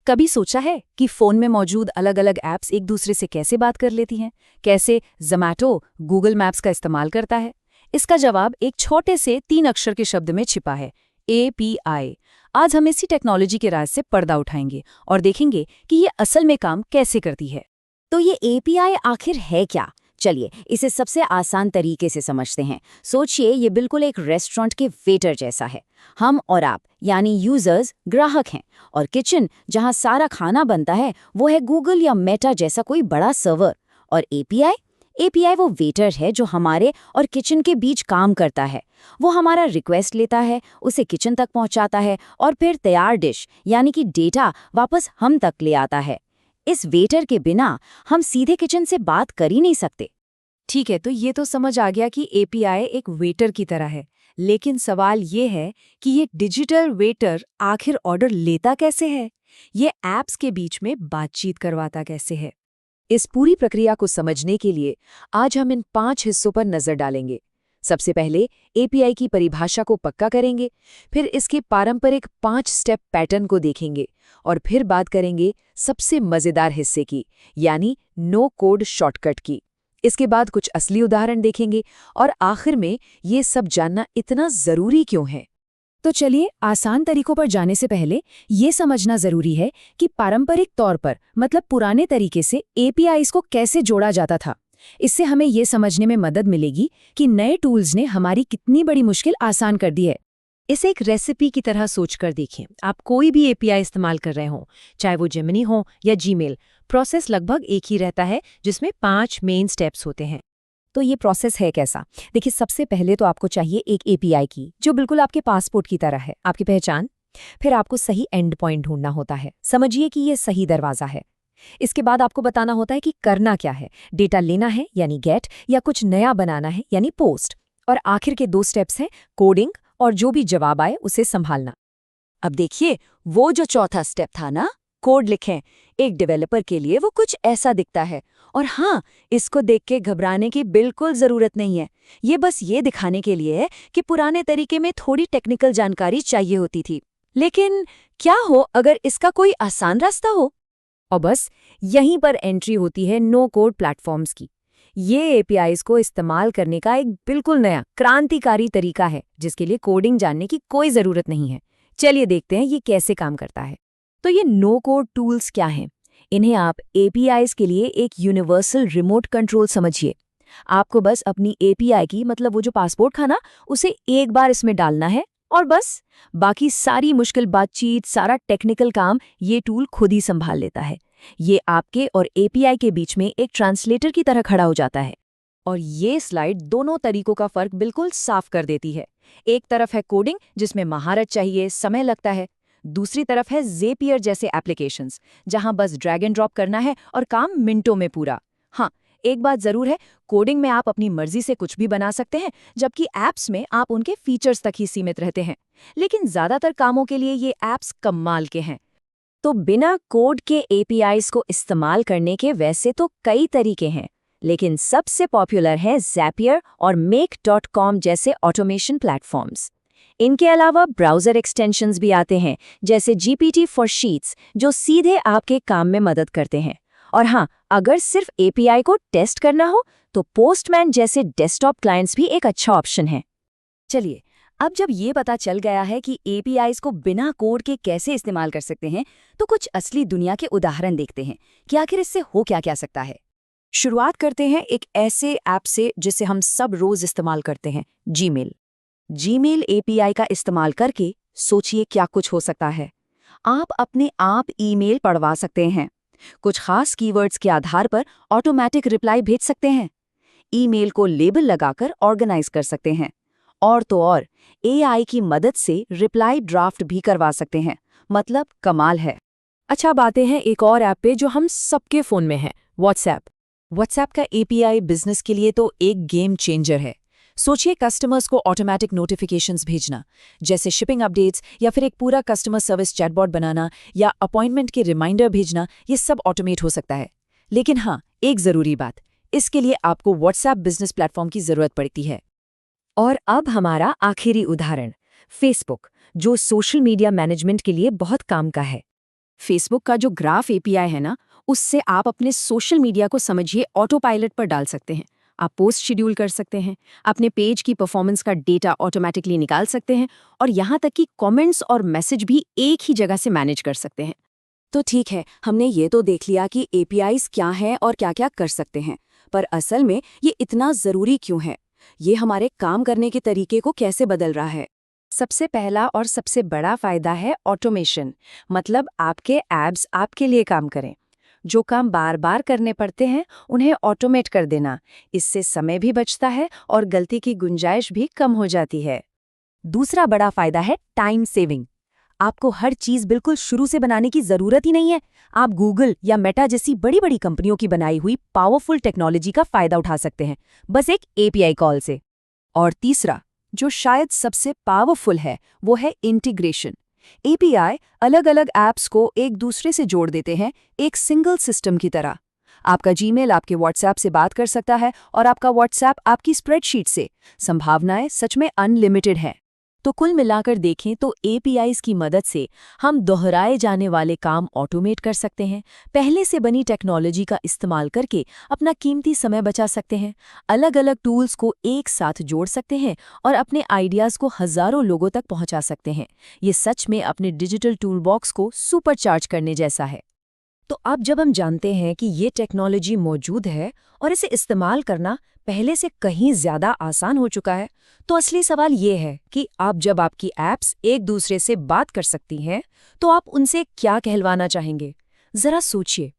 कभी सोचा है कि फोन में मौजूद अलग अलग ऐप्स एक दूसरे से कैसे बात कर लेती हैं? कैसे ज़ोमैटो गूगल मैप्स का इस्तेमाल करता है? इसका जवाब एक छोटे से 3 अक्षर के शब्द में छिपा है, API। आज हम इसी टेक्नोलॉजी के राज से पर्दा उठाएंगे और देखेंगे कि ये असल में काम कैसे करती है। तो ये API आखिर है क्या? चलिए इसे सबसे आसान तरीके से समझते हैं। सोचिए ये बिल्कुल एक रेस्टोरेंट के वेटर जैसा है। हम और आप यानी यूजर्स ग्राहक हैं और किचन जहां सारा खाना बनता है वो है गूगल या मेटा जैसा कोई बड़ा सर्वर। और API वो वेटर है जो हमारे और किचन के बीच काम करता है। वो हमारा रिक्वेस्ट लेता है, उसे किचन तक पहुंचाता है और फिर तैयार डिश यानी कि डेटा वापस हम तक ले आता है। इस वेटर के बिना हम सीधे किचन से बात कर ही नहीं सकते। ठीक है, तो ये तो समझ आ गया कि API एक वेटर की तरह है, लेकिन सवाल ये है कि ये डिजिटल वेटर आखिर ऑर्डर लेता कैसे है? ये ऐप्स के बीच में बातचीत करवाता कैसे है? इस पूरी प्रक्रिया को समझने के लिए आज हम इन 5 हिस्सों पर नजर डालेंगे। सबसे पहले API की परिभाषा को पक्का करेंगे, फिर इसके पारंपरिक 5 स्टेप पैटर्न को देखेंगे और फिर बात करेंगे सबसे मजेदार हिस्से की, यानी नो कोड शॉर्टकट की। इसके बाद कुछ असली उदाहरण देखेंगे और आखिर में ये सब जानना इतना जरूरी क्यों है। तो चलिए, आसान तरीकों पर जाने से पहले ये समझना जरूरी है कि पारंपरिक तौर पर मतलब पुराने तरीके से APIs को कैसे जोड़ा जाता था। इससे हमें ये समझने में मदद मिलेगी कि नए टूल्स ने हमारी कितनी बड़ी मुश्किल आसान कर दी है। इसे एक रेसिपी की तरह सोचकर देखें। आप कोई भी API इस्तेमाल कर रहे हों, चाहे वो जेमिनी हो या जीमेल, प्रोसेस लगभग एक ही रहता है जिसमें 5 मेन स्टेप्स होते हैं। तो ये प्रोसेस है कैसा? देखिए, सबसे पहले तो आपको चाहिए एक API की जो बिल्कुल आपके पासपोर्ट की तरह है, आपकी पहचान। फिर आपको सही एंड पॉइंट ढूंढना होता है, समझिए कि ये सही दरवाज़ा है। इसके बाद आपको बताना होता है कि करना क्या है, डेटा लेना है यानी गेट, या कुछ नया बनाना है यानी पोस्ट। और आखिर के 2 स्टेप्स हैं कोडिंग और जो भी जवाब आए उसे संभालना। अब देखिए, वो जो चौथा स्टेप था ना, कोड लिखें, एक डेवलपर के लिए वो कुछ ऐसा दिखता है। और हाँ, इसको देख के घबराने की बिल्कुल जरूरत नहीं है। ये बस ये दिखाने के लिए है कि पुराने तरीके में थोड़ी टेक्निकल जानकारी चाहिए होती थी। लेकिन क्या हो अगर इसका कोई आसान रास्ता हो? और बस यहीं पर एंट्री होती है नो कोड प्लेटफॉर्म्स की। ये APIs को इस्तेमाल करने का एक बिल्कुल नया क्रांतिकारी तरीका है जिसके लिए कोडिंग जानने की कोई ज़रूरत नहीं है। चलिए देखते हैं ये कैसे काम करता है। तो ये नो कोड टूल्स क्या हैं? इन्हें आप APIs के लिए एक यूनिवर्सल रिमोट कंट्रोल समझिए। आपको बस अपनी API की मतलब वो जो पासपोर्ट था ना, उसे एक बार इसमें डालना है और बस बाकी सारी मुश्किल बातचीत, सारा टेक्निकल काम ये टूल खुद ही संभाल लेता है। ये आपके और API के बीच में एक ट्रांसलेटर की तरह खड़ा हो जाता है। और ये स्लाइड दोनों तरीकों का फर्क बिल्कुल साफ कर देती है। एक तरफ है कोडिंग जिसमें महारत चाहिए, समय लगता है। दूसरी तरफ है ज़ेपियर जैसे एप्लीकेशंस जहां बस ड्रैग एंड ड्रॉप करना है और काम मिनटों में पूरा। हाँ, एक बात जरूर है, कोडिंग में आप अपनी मर्जी से कुछ भी बना सकते हैं, जबकि ऐप्स में आप उनके फीचर्स तक ही सीमित रहते हैं। लेकिन ज्यादातर कामों के लिए ये ऐप्स कमाल के हैं। तो बिना कोड के APIs को इस्तेमाल करने के वैसे तो कई तरीके हैं, लेकिन सबसे पॉपुलर है ज़ेपियर और make.com जैसे ऑटोमेशन प्लेटफॉर्म्स। इनके अलावा ब्राउज़र एक्सटेंशंस भी आते हैं, जैसे GPT फॉर शीट्स, जो सीधे आपके काम में मदद करते हैं। और हाँ, अगर सिर्फ API को टेस्ट करना हो तो पोस्टमैन जैसे डेस्कटॉप क्लाइंट्स भी एक अच्छा ऑप्शन है। चलिए, अब जब ये पता चल गया है कि APIs को बिना कोड के कैसे इस्तेमाल कर सकते हैं, तो कुछ असली दुनिया के उदाहरण देखते हैं कि आखिर इससे हो क्या सकता है। शुरुआत करते हैं एक ऐसे ऐप से जिसे हम सब रोज इस्तेमाल करते हैं, जीमेल API का इस्तेमाल करके सोचिए क्या कुछ हो सकता है। आप अपने आप ईमेल पढ़वा सकते हैं, कुछ खास कीवर्ड्स के आधार पर ऑटोमेटिक रिप्लाई भेज सकते हैं, ईमेल को लेबल लगाकर ऑर्गेनाइज कर सकते हैं, और तो और AI की मदद से रिप्लाई ड्राफ्ट भी करवा सकते हैं। मतलब कमाल है। अच्छा, बातें हैं एक और ऐप पे जो हम सबके फ़ोन में है, व्हाट्सएप का API बिजनेस के लिए तो एक गेम चेंजर है। सोचिए, कस्टमर्स को ऑटोमेटिक नोटिफिकेशंस भेजना, जैसे शिपिंग अपडेट्स, या फिर एक पूरा कस्टमर सर्विस चैटबॉट बनाना या अपॉइंटमेंट के रिमाइंडर भेजना, ये सब ऑटोमेट हो सकता है। लेकिन हाँ, एक ज़रूरी बात, इसके लिए आपको व्हाट्सएप बिजनेस प्लेटफॉर्म की ज़रूरत पड़ती है। और अब हमारा आखिरी उदाहरण, फेसबुक, जो सोशल मीडिया मैनेजमेंट के लिए बहुत काम का है। फेसबुक का जो ग्राफ एपीआई है ना, उससे आप अपने सोशल मीडिया को समझिए ऑटो पायलट पर डाल सकते हैं। आप पोस्ट शेड्यूल कर सकते हैं, अपने पेज की परफॉर्मेंस का डेटा ऑटोमेटिकली निकाल सकते हैं और यहाँ तक कि कमेंट्स और मैसेज भी एक ही जगह से मैनेज कर सकते हैं। तो ठीक है, हमने ये तो देख लिया कि एपीआईज क्या हैं और क्या-क्या कर सकते हैं, पर असल में ये इतना ज़रूरी क्यों है? ये हमारे काम करने के तरीके को कैसे बदल रहा है? सबसे पहला और सबसे बड़ा फायदा है ऑटोमेशन, मतलब आपके ऐप्स आपके लिए काम करें। जो काम बार बार करने पड़ते हैं उन्हें ऑटोमेट कर देना, इससे समय भी बचता है और गलती की गुंजाइश भी कम हो जाती है। दूसरा बड़ा फायदा है टाइम सेविंग। आपको हर चीज बिल्कुल शुरू से बनाने की जरूरत ही नहीं है। आप गूगल या मेटा जैसी बड़ी बड़ी कंपनियों की बनाई हुई पावरफुल टेक्नोलॉजी का फायदा उठा सकते हैं, बस एक एपीआई कॉल से। और तीसरा, जो शायद सबसे पावरफुल है, वो है इंटीग्रेशन। एपीआई अलग-अलग ऐप्स को एक दूसरे से जोड़ देते हैं, एक सिंगल सिस्टम की तरह। आपका जीमेल आपके व्हाट्सएप से बात कर सकता है और आपका व्हाट्सएप आपकी स्प्रेडशीट से। संभावनाएं सच में अनलिमिटेड हैं। तो कुल मिलाकर देखें तो एपीआईज की मदद से हम दोहराए जाने वाले काम ऑटोमेट कर सकते हैं, पहले से बनी टेक्नोलॉजी का इस्तेमाल करके अपना कीमती समय बचा सकते हैं, अलग अलग टूल्स को एक साथ जोड़ सकते हैं और अपने आइडियाज़ को हज़ारों लोगों तक पहुंचा सकते हैं। ये सच में अपने डिजिटल टूल बॉक्स को सुपरचार्ज करने जैसा है। तो अब जब हम जानते हैं कि ये टेक्नोलॉजी मौजूद है और इसे इस्तेमाल करना पहले से कहीं ज़्यादा आसान हो चुका है, तो असली सवाल ये है कि अब जब आपकी ऐप्स एक दूसरे से बात कर सकती हैं, तो आप उनसे क्या कहलवाना चाहेंगे? ज़रा सोचिए।